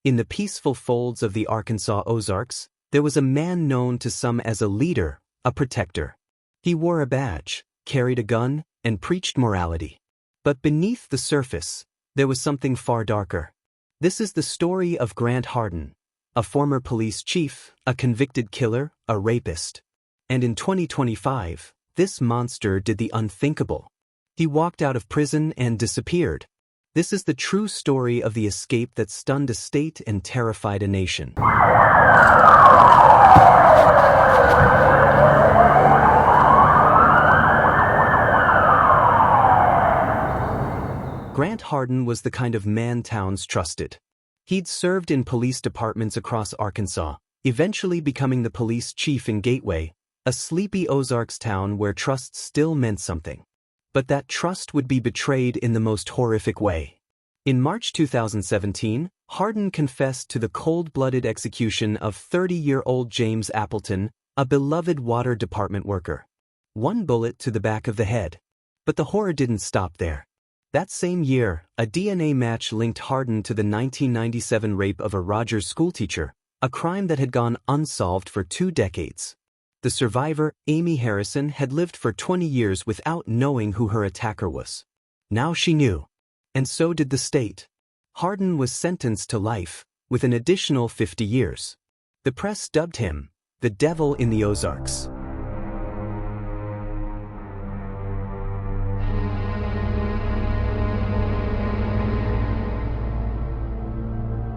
In the peaceful folds of the Arkansas Ozarks, there was a man known to some as a leader, a protector. He wore a badge, carried a gun, and preached morality. But beneath the surface, there was something far darker. This is the story of Grant Hardin, a former police chief, a convicted killer, a rapist. And in 2025, this monster did the unthinkable. He walked out of prison and disappeared. This is the true story of the escape that stunned a state and terrified a nation. Grant Hardin was the kind of man towns trusted. He'd served in police departments across Arkansas, eventually becoming the police chief in Gateway, a sleepy Ozarks town where trust still meant something. But that trust would be betrayed in the most horrific way. In March 2017, Hardin confessed to the cold-blooded execution of 30-year-old James Appleton, a beloved water department worker. One bullet to the back of the head. But the horror didn't stop there. That same year, a DNA match linked Hardin to the 1997 rape of a Rogers schoolteacher, a crime that had gone unsolved for 2 decades. The survivor, Amy Harrison, had lived for 20 years without knowing who her attacker was. Now she knew. And so did the state. Hardin was sentenced to life, with an additional 50 years. The press dubbed him the devil in the Ozarks.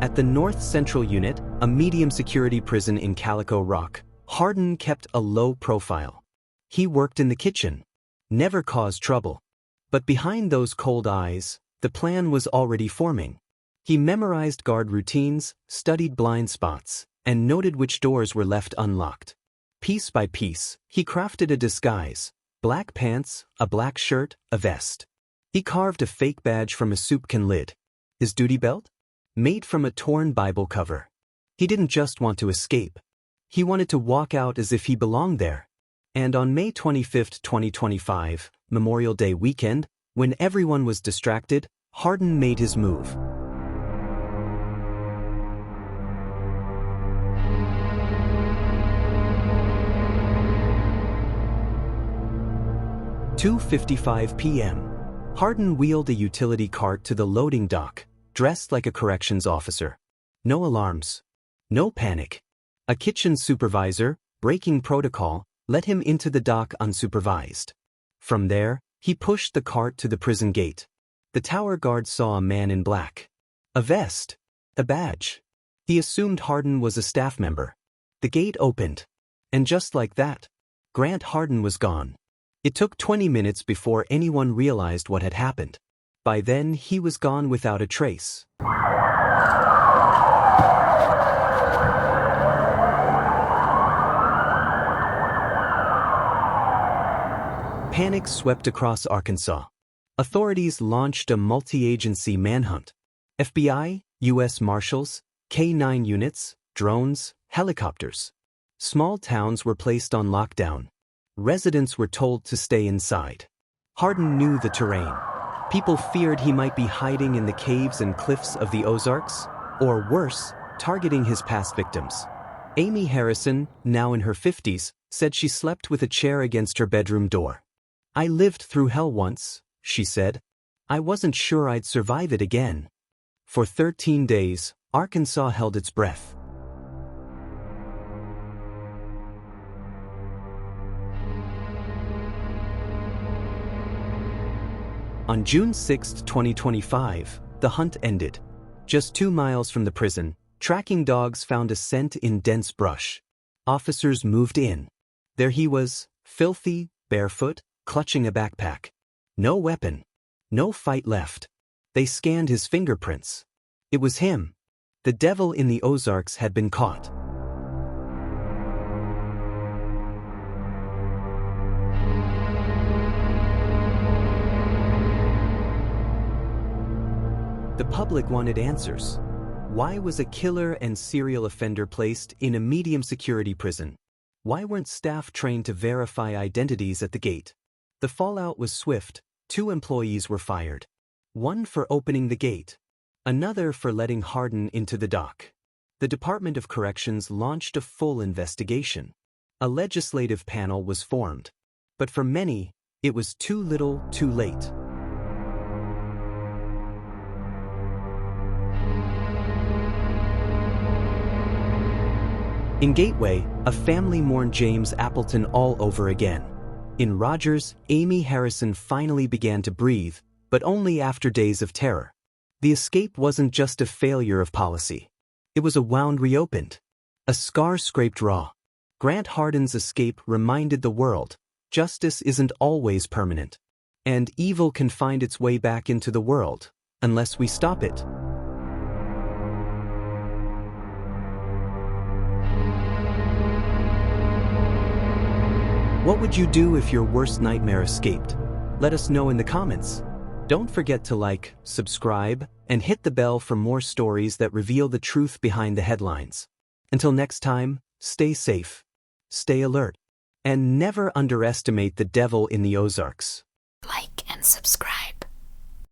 At the North Central Unit, a medium-security prison in Calico Rock, Hardin kept a low profile. He worked in the kitchen, never caused trouble. But behind those cold eyes, the plan was already forming. He memorized guard routines, studied blind spots, and noted which doors were left unlocked. Piece by piece, he crafted a disguise: black pants, a black shirt, a vest. He carved a fake badge from a soup can lid. His duty belt? Made from a torn Bible cover. He didn't just want to escape. He wanted to walk out as if he belonged there. And on May 25, 2025, Memorial Day weekend, when everyone was distracted, Hardin made his move. At 2:55 p.m., Hardin wheeled a utility cart to the loading dock, dressed like a corrections officer. No alarms. No panic. A kitchen supervisor, breaking protocol, let him into the dock unsupervised. From there, he pushed the cart to the prison gate. The tower guard saw a man in black. A vest. A badge. He assumed Hardin was a staff member. The gate opened. And just like that, Grant Hardin was gone. It took 20 minutes before anyone realized what had happened. By then, he was gone without a trace. Panic swept across Arkansas. Authorities launched a multi-agency manhunt. FBI, U.S. Marshals, K-9 units, drones, helicopters. Small towns were placed on lockdown. Residents were told to stay inside. Hardin knew the terrain. People feared he might be hiding in the caves and cliffs of the Ozarks, or worse, targeting his past victims. Amy Harrison, now in her 50s, said she slept with a chair against her bedroom door. "I lived through hell once," she said. "I wasn't sure I'd survive it again." For 13 days, Arkansas held its breath. On June 6, 2025, the hunt ended. Just 2 miles from the prison, tracking dogs found a scent in dense brush. Officers moved in. There he was, filthy, barefoot, clutching a backpack. No weapon. No fight left. They scanned his fingerprints. It was him. The devil in the Ozarks had been caught. The public wanted answers. Why was a killer and serial offender placed in a medium-security prison? Why weren't staff trained to verify identities at the gate? The fallout was swift. 2 employees were fired. One for opening the gate. another for letting Hardin into the dock. The Department of Corrections launched a full investigation. A legislative panel was formed. But for many, it was too little, too late. In Gateway, a family mourned James Appleton all over again. In Rogers, Amy Harrison finally began to breathe, but only after days of terror. The escape wasn't just a failure of policy. It was a wound reopened. A scar scraped raw. Grant Hardin's escape reminded the world, justice isn't always permanent. And evil can find its way back into the world, unless we stop it. What would you do if your worst nightmare escaped? Let us know in the comments. Don't forget to like, subscribe, and hit the bell for more stories that reveal the truth behind the headlines. Until next time, stay safe, stay alert, and never underestimate the devil in the Ozarks. Like and subscribe.